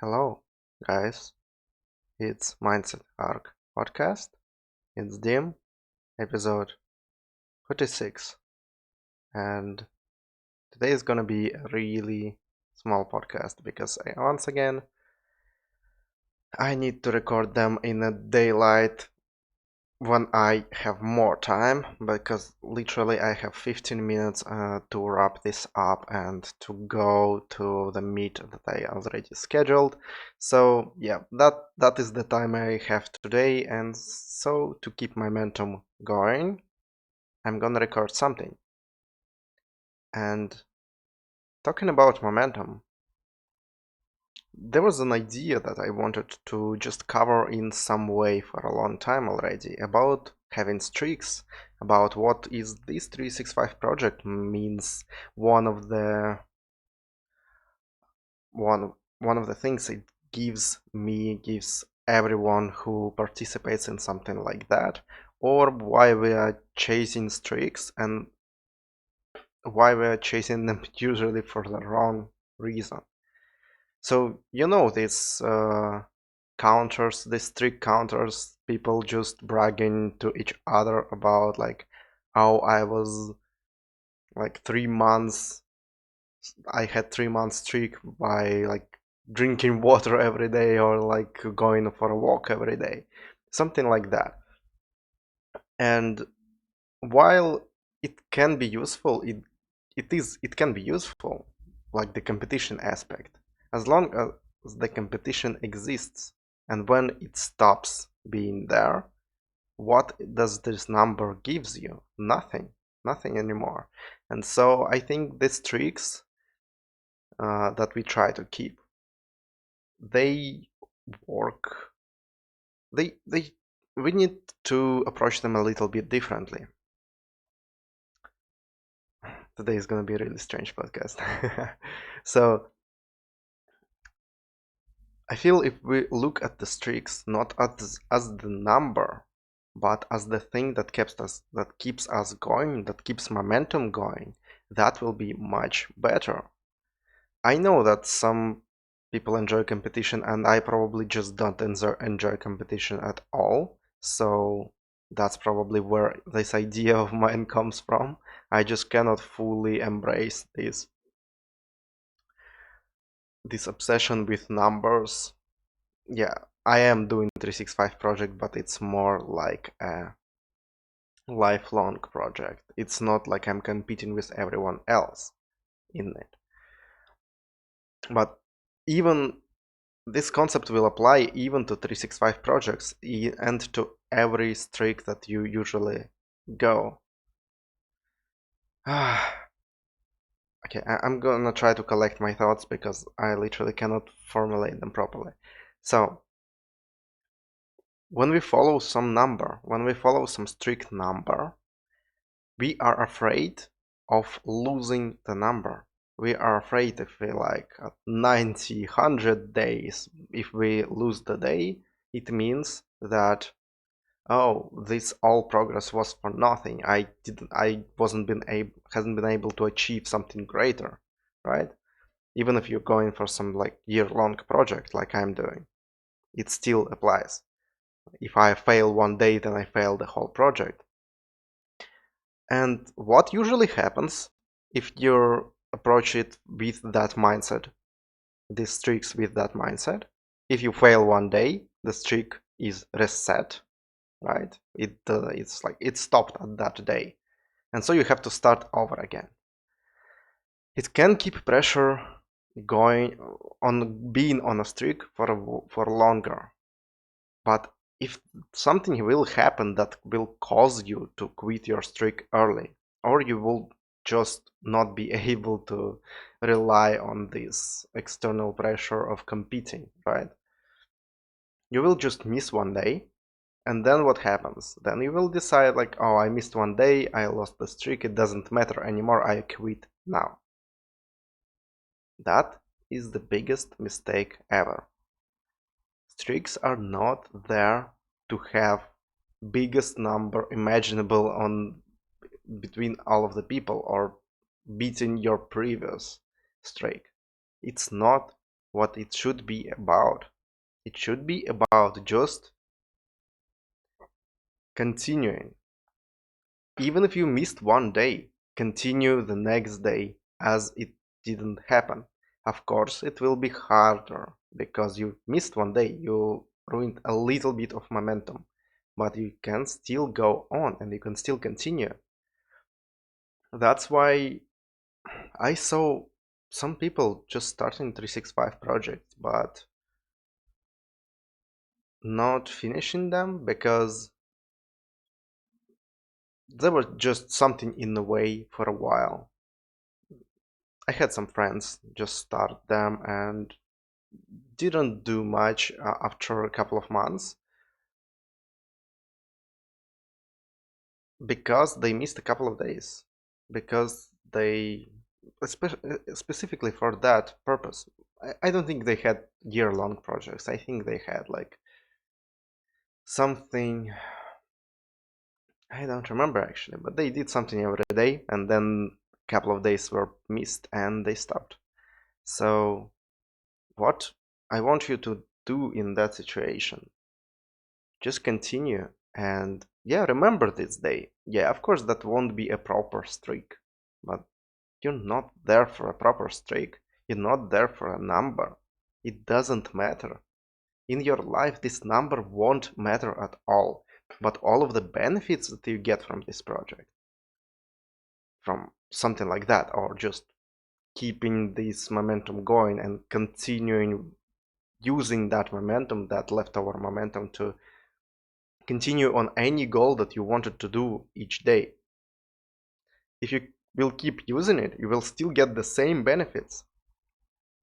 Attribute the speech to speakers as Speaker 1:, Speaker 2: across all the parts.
Speaker 1: Hello, guys. It's Mindset Arc podcast. It's Dim, episode 46, and today is gonna be a really small podcast because once again I need to record them in a daylight when I have more time because literally I have 15 minutes to wrap this up and to go to the meet that I already scheduled. So yeah, that is the time I have today, and so to keep my momentum going, I'm gonna record something. And talking about momentum, there was an idea that I wanted to just cover in some way for a long time already about having streaks, about what is this 365 project means. One of the things it gives everyone who participates in something like that, or why we are chasing streaks and why we are chasing them usually for the wrong reason. So this counters, these streak counters, people just bragging to each other about like how I was like 3 months, I had 3 months streak by like drinking water every day or like going for a walk every day, something like that. And while it can be useful, it can be useful, like the competition aspect, as long as the competition exists. And when it stops being there, what does this number gives you? Nothing anymore. And so I think these tricks that we try to keep, they work. They We need to approach them a little bit differently. Today is going to be a really strange podcast. So I feel if we look at the streaks not as the number, but as the thing that keeps us going, that keeps momentum going, that will be much better. I know that some people enjoy competition, and I probably just don't enjoy competition at all. So that's probably where this idea of mine comes from. I just cannot fully embrace this obsession with numbers. Yeah, I am doing 365 project, but it's more like a lifelong project. It's not like I'm competing with everyone else in it. But even this concept will apply even to 365 projects and to every streak that you usually go. Okay, I'm gonna try to collect my thoughts because I literally cannot formulate them properly. So, when we follow some number, when we follow some strict number, we are afraid of losing the number. We are afraid if we like at 90, 100 days, if we lose the day, it means that, oh, this all progress was for nothing. I hasn't been able to achieve something greater, right? Even if you're going for some like year-long project like I'm doing, it still applies. If I fail one day, then I fail the whole project. And what usually happens if you approach it with that mindset, these streaks with that mindset, if you fail one day, the streak is reset, right? It's like it stopped at that day, and so you have to start over again. It can keep pressure going on, being on a streak for longer, but if something will happen that will cause you to quit your streak early, or you will just not be able to rely on this external pressure of competing, right? You will just miss one day, and then what happens? Then you will decide like, oh, I missed one day, I lost the streak, it doesn't matter anymore, I quit now. That is the biggest mistake ever. Streaks are not there to have biggest number imaginable on between all of the people or beating your previous streak. It's not what it should be about. It should be about just continuing. Even if you missed one day, continue the next day as it didn't happen. Of course, it will be harder because you missed one day, you ruined a little bit of momentum, but you can still go on and you can still continue. That's why I saw some people just starting 365 projects, but not finishing them because they were just something in the way for a while. I had some friends just start them and didn't do much after a couple of months because they missed a couple of days, because they specifically for that purpose. I don't think they had year-long projects. I think they had like something, I don't remember actually, but they did something every day and then a couple of days were missed and they stopped. So what I want you to do in that situation, just continue and yeah, remember this day. Yeah, of course that won't be a proper streak, but you're not there for a proper streak. You're not there for a number. It doesn't matter. In your life, this number won't matter at all, but all of the benefits that you get from this project, from something like that, or just keeping this momentum going and continuing using that momentum, that leftover momentum, to continue on any goal that you wanted to do each day. If you will keep using it, you will still get the same benefits.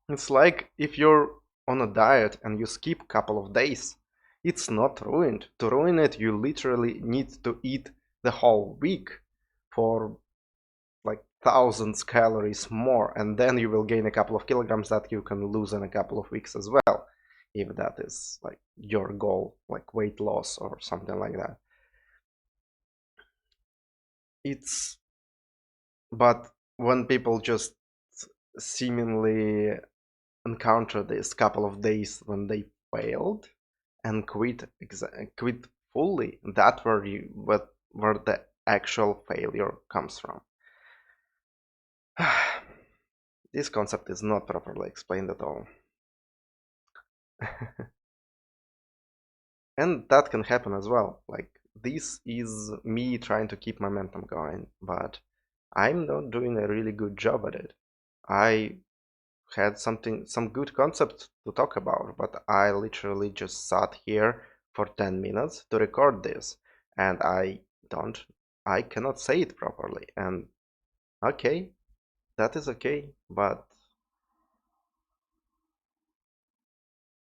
Speaker 1: It's like if you're on a diet and you skip a couple of days, it's not ruined. To ruin it, you literally need to eat the whole week for like thousands calories more, and then you will gain a couple of kilograms that you can lose in a couple of weeks as well, if that is like your goal, like weight loss or something like that. It's But when people just seemingly encounter this couple of days when they failed and quit fully, that where the actual failure comes from. This concept is not properly explained at all. And that can happen as well. Like, this is me trying to keep momentum going, but I'm not doing a really good job at it. I had some good concepts to talk about, but I literally just sat here for 10 minutes to record this, and I cannot say it properly. And okay, that is okay, but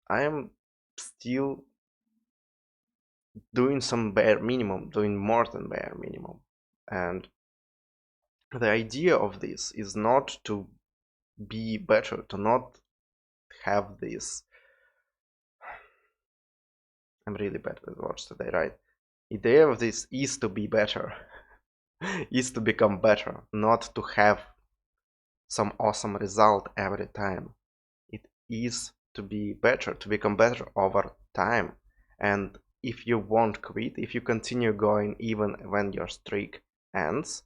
Speaker 1: I am still doing some bare minimum, doing more than bare minimum. And the idea of this is not to be better, to not have this. I'm really bad with words today, right? The idea of this is to be better, is to become better, not to have some awesome result every time. It is to be better, to become better over time. And if you won't quit, if you continue going even when your streak ends,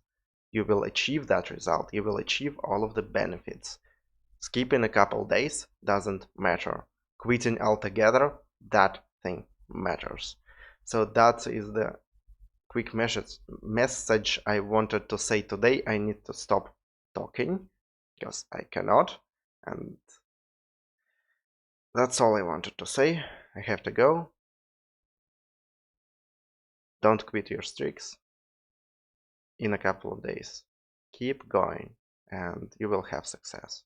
Speaker 1: you will achieve that result. You will achieve all of the benefits. Skipping a couple days doesn't matter. Quitting altogether, that thing matters. So that is the quick message I wanted to say today. I need to stop talking because I cannot, and that's all I wanted to say. I have to go. Don't quit your streaks in a couple of days. Keep going and you will have success.